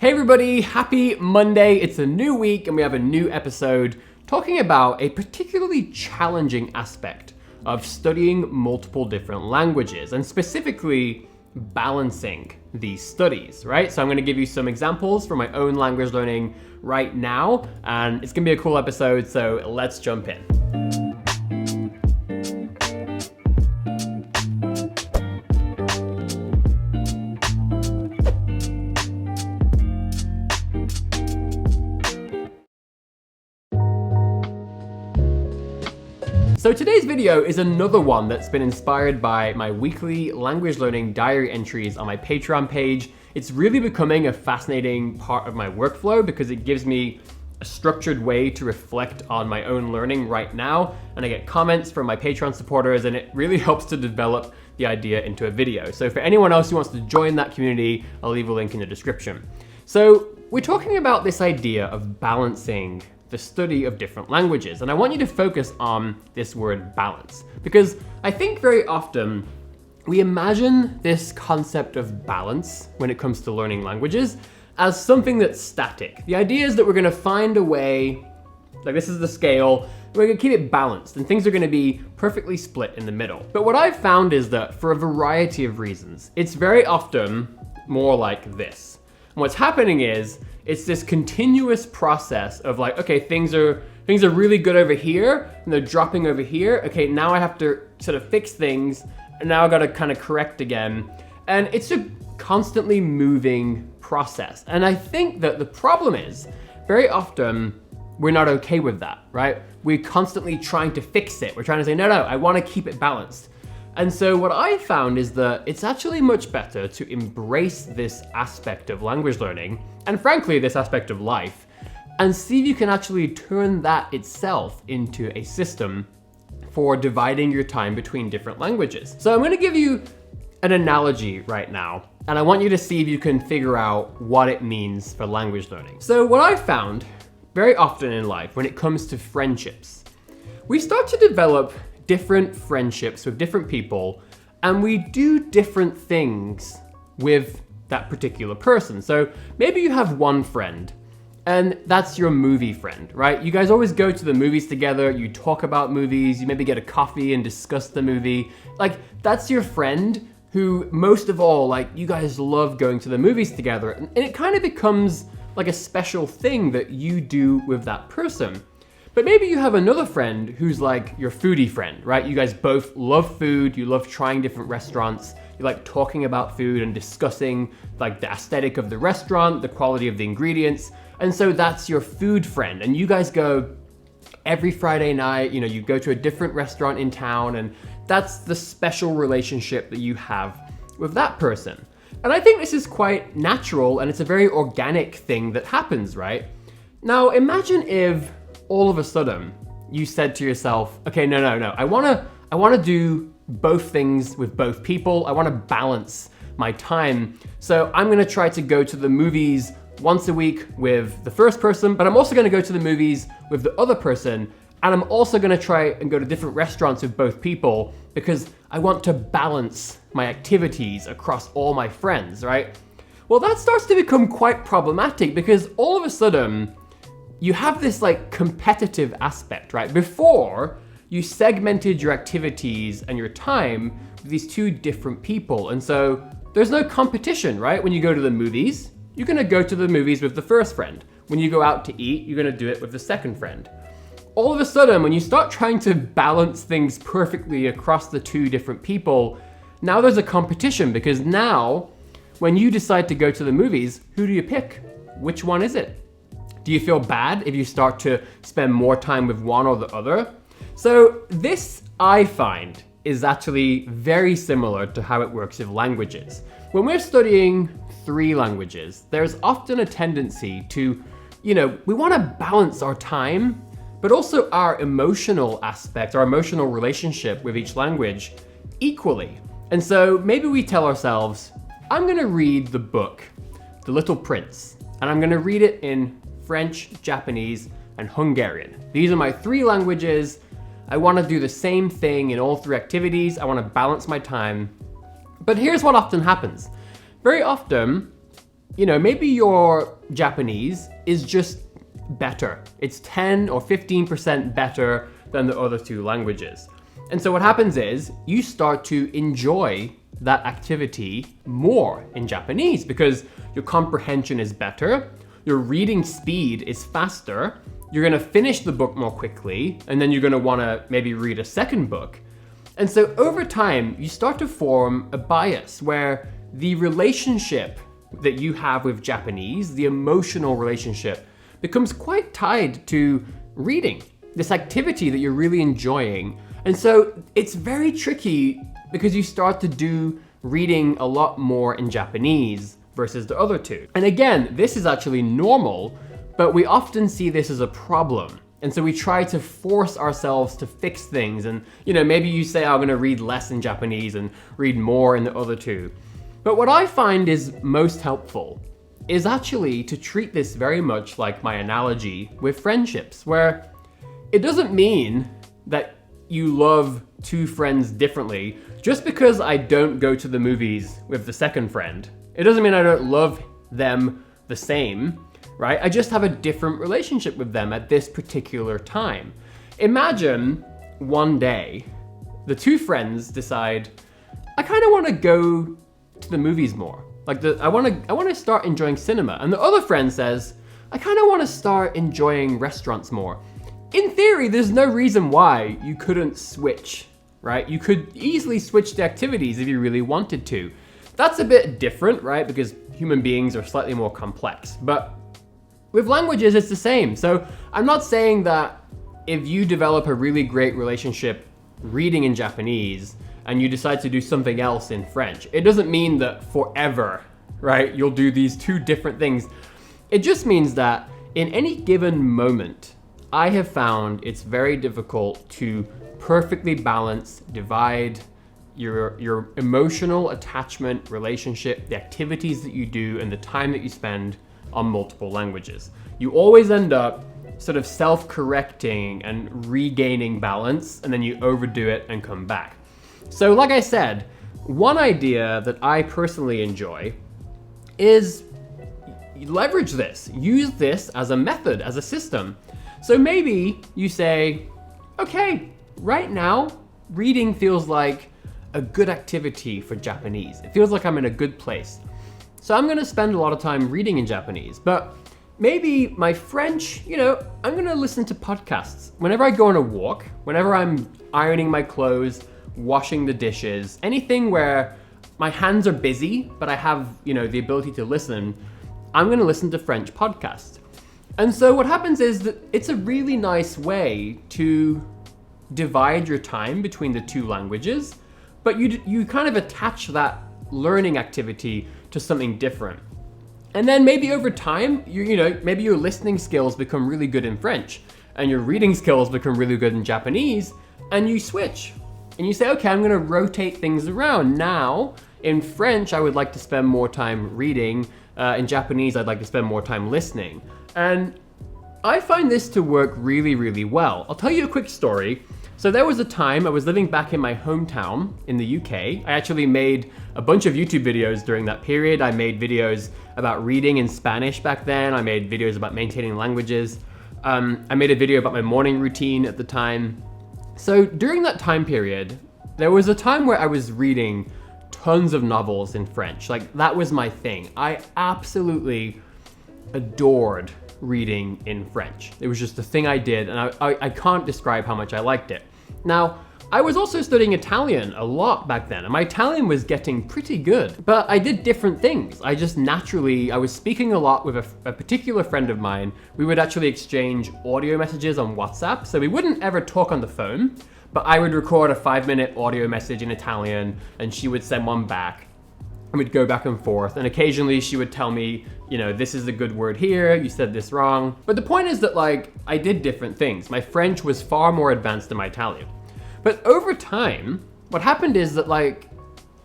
Hey everybody, happy Monday. It's a new week and we have a new episode talking about a particularly challenging aspect of studying multiple different languages and specifically balancing these studies, right? So I'm going to give you some examples from my own language learning right now and it's going to be a cool episode, so let's jump in. So today's video is another one that's been inspired by my weekly language learning diary entries on my Patreon page. It's really becoming a fascinating part of my workflow because it gives me a structured way to reflect on my own learning right now, and I get comments from my Patreon supporters and it really helps to develop the idea into a video. So for anyone else who wants to join that community, I'll leave a link in the description. So we're talking about this idea of balancing the study of different languages. And I want you to focus on this word balance, because I think very often we imagine this concept of balance when it comes to learning languages as something that's static. The idea is that we're gonna find a way, like this is the scale, we're gonna keep it balanced and things are gonna be perfectly split in the middle. But what I've found is that for a variety of reasons, it's very often more like this. And what's happening is, it's this continuous process of like, okay, things are really good over here and they're dropping over here. Okay, now I have to sort of fix things and now I gotta kind of correct again. And it's a constantly moving process. And I think that the problem is very often we're not okay with that, right? We're constantly trying to fix it. We're trying to say, no, I wanna keep it balanced. And so what I found is that it's actually much better to embrace this aspect of language learning, and frankly, this aspect of life, and see if you can actually turn that itself into a system for dividing your time between different languages. So I'm gonna give you an analogy right now, and I want you to see if you can figure out what it means for language learning. So what I've found very often in life when it comes to friendships, we start to develop different friendships with different people, and we do different things with that particular person. So maybe you have one friend and that's your movie friend, right? You guys always go to the movies together, you talk about movies, you maybe get a coffee and discuss the movie. Like that's your friend who most of all, like you guys love going to the movies together, and it kind of becomes like a special thing that you do with that person. But maybe you have another friend who's like your foodie friend, right? You guys both love food, you love trying different restaurants, you like talking about food and discussing like the aesthetic of the restaurant, the quality of the ingredients. And so that's your food friend. And you guys go every Friday night, you go to a different restaurant in town, and that's the special relationship that you have with that person. And I think this is quite natural and it's a very organic thing that happens, right? Now imagine if all of a sudden you said to yourself, okay, no, I wanna do both things with both people. I wanna balance my time. So I'm gonna try to go to the movies once a week with the first person, but I'm also gonna go to the movies with the other person. And I'm also gonna try and go to different restaurants with both people because I want to balance my activities across all my friends, right? Well, that starts to become quite problematic because all of a sudden, you have this like competitive aspect, right? Before, you segmented your activities and your time with these two different people. And so there's no competition, right? When you go to the movies, you're gonna go to the movies with the first friend. When you go out to eat, you're gonna do it with the second friend. All of a sudden, when you start trying to balance things perfectly across the two different people, now there's a competition because now, when you decide to go to the movies, who do you pick? Which one is it? Do you feel bad if you start to spend more time with one or the other? So this, I find, is actually very similar to how it works with languages. When we're studying 3 languages, there's often a tendency to, we want to balance our time, but also our emotional aspect, our emotional relationship with each language equally. And so maybe we tell ourselves, I'm gonna read the book, The Little Prince, and I'm gonna read it in French, Japanese, and Hungarian. These are my 3 languages. I want to do the same thing in all 3 activities. I want to balance my time. But here's what often happens. Very often, maybe your Japanese is just better. It's 10 or 15% better than the other two languages. And so what happens is you start to enjoy that activity more in Japanese because your comprehension is better, your reading speed is faster, you're gonna finish the book more quickly, and then you're gonna wanna maybe read a second book. And so over time, you start to form a bias where the relationship that you have with Japanese, the emotional relationship, becomes quite tied to reading, this activity that you're really enjoying. And so it's very tricky because you start to do reading a lot more in Japanese versus the other two. And again, this is actually normal, but we often see this as a problem. And so we try to force ourselves to fix things. And maybe you say, I'm gonna read less in Japanese and read more in the other two. But what I find is most helpful is actually to treat this very much like my analogy with friendships, where it doesn't mean that you love two friends differently. Just because I don't go to the movies with the second friend, it doesn't mean I don't love them the same, right? I just have a different relationship with them at this particular time. Imagine one day, the two friends decide, I kind of want to go to the movies more. I want to start enjoying cinema. And the other friend says, I kind of want to start enjoying restaurants more. In theory, there's no reason why you couldn't switch, right? You could easily switch the activities if you really wanted to. That's a bit different, right? Because human beings are slightly more complex. But with languages, it's the same. So I'm not saying that if you develop a really great relationship reading in Japanese and you decide to do something else in French, it doesn't mean that forever, right, you'll do these two different things. It just means that in any given moment, I have found it's very difficult to perfectly balance, divide your emotional attachment relationship, the activities that you do, and the time that you spend on multiple languages. You always end up sort of self-correcting and regaining balance, and then you overdo it and come back. So like I said, one idea that I personally enjoy is leverage this. Use this as a method, as a system. So maybe you say, okay, right now, reading feels like a good activity for Japanese. It feels like I'm in a good place. So I'm gonna spend a lot of time reading in Japanese, but maybe my French, I'm gonna listen to podcasts. Whenever I go on a walk, whenever I'm ironing my clothes, washing the dishes, anything where my hands are busy, but I have, the ability to listen, I'm gonna listen to French podcasts. And so what happens is that it's a really nice way to divide your time between the two languages, but you kind of attach that learning activity to something different. And then maybe over time, maybe your listening skills become really good in French and your reading skills become really good in Japanese, and you switch. And you say, okay, I'm gonna rotate things around. Now, in French, I would like to spend more time reading. In Japanese, I'd like to spend more time listening. And I find this to work really, really well. I'll tell you a quick story. So there was a time I was living back in my hometown in the UK. I actually made a bunch of YouTube videos during that period. I made videos about reading in Spanish back then. I made videos about maintaining languages. I made a video about my morning routine at the time. So during that time period, there was a time where I was reading tons of novels in French. Like, that was my thing. I absolutely adored reading in French. It was just the thing I did, and I can't describe how much I liked it. Now, I was also studying Italian a lot back then, and my Italian was getting pretty good, but I did different things. I was speaking a lot with a particular friend of mine. We would actually exchange audio messages on WhatsApp, so we wouldn't ever talk on the phone, but I would record a 5-minute audio message in Italian, and she would send one back, and we'd go back and forth, and occasionally she would tell me, this is a good word here, you said this wrong. But the point is that, I did different things. My French was far more advanced than my Italian. But over time, what happened is that,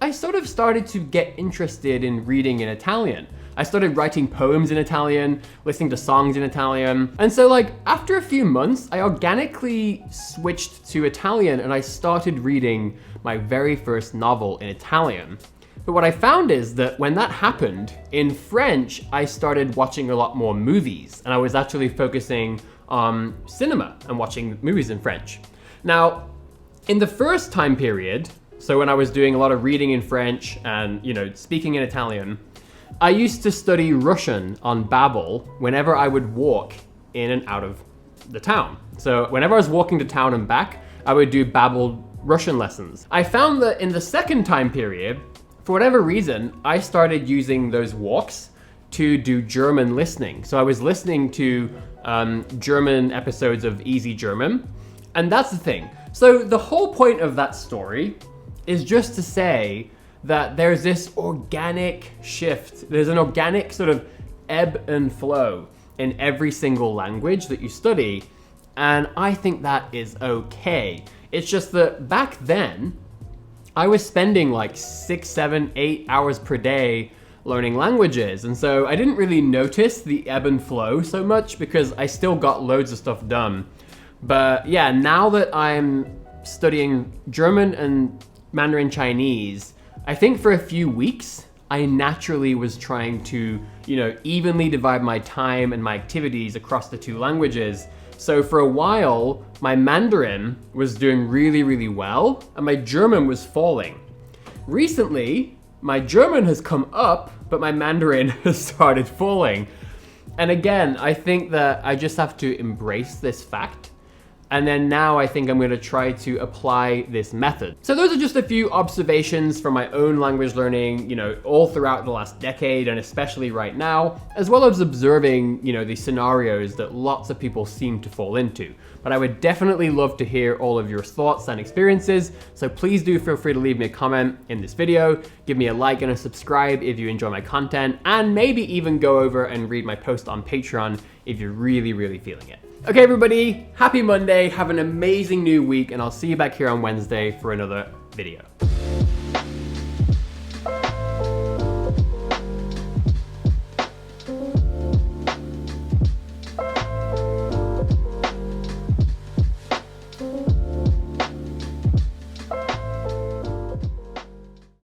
I sort of started to get interested in reading in Italian. I started writing poems in Italian, listening to songs in Italian. And so after a few months, I organically switched to Italian and I started reading my very first novel in Italian. But what I found is that when that happened, in French, I started watching a lot more movies, and I was actually focusing on cinema and watching movies in French. Now, in the first time period, so when I was doing a lot of reading in French and, speaking in Italian, I used to study Russian on Babbel whenever I would walk in and out of the town. So whenever I was walking to town and back, I would do Babbel Russian lessons. I found that in the second time period, for whatever reason, I started using those walks to do German listening. So I was listening to German episodes of Easy German, and that's the thing. So the whole point of that story is just to say that there's this organic shift. There's an organic sort of ebb and flow in every single language that you study, and I think that is okay. It's just that back then, I was spending like 6, 7, 8 hours per day learning languages, and so I didn't really notice the ebb and flow so much because I still got loads of stuff done. But yeah, now that I'm studying German and Mandarin Chinese, I think for a few weeks, I naturally was trying to, evenly divide my time and my activities across the two languages. So for a while, my Mandarin was doing really, really well, and my German was falling. Recently, my German has come up, but my Mandarin has started falling. And again, I think that I just have to embrace this fact. And then now I think I'm going to try to apply this method. So those are just a few observations from my own language learning, all throughout the last decade and especially right now, as well as observing, the scenarios that lots of people seem to fall into. But I would definitely love to hear all of your thoughts and experiences. So please do feel free to leave me a comment in this video, give me a like and a subscribe if you enjoy my content, and maybe even go over and read my post on Patreon if you're really, really feeling it. Okay, everybody, happy Monday, have an amazing new week, and I'll see you back here on Wednesday for another video.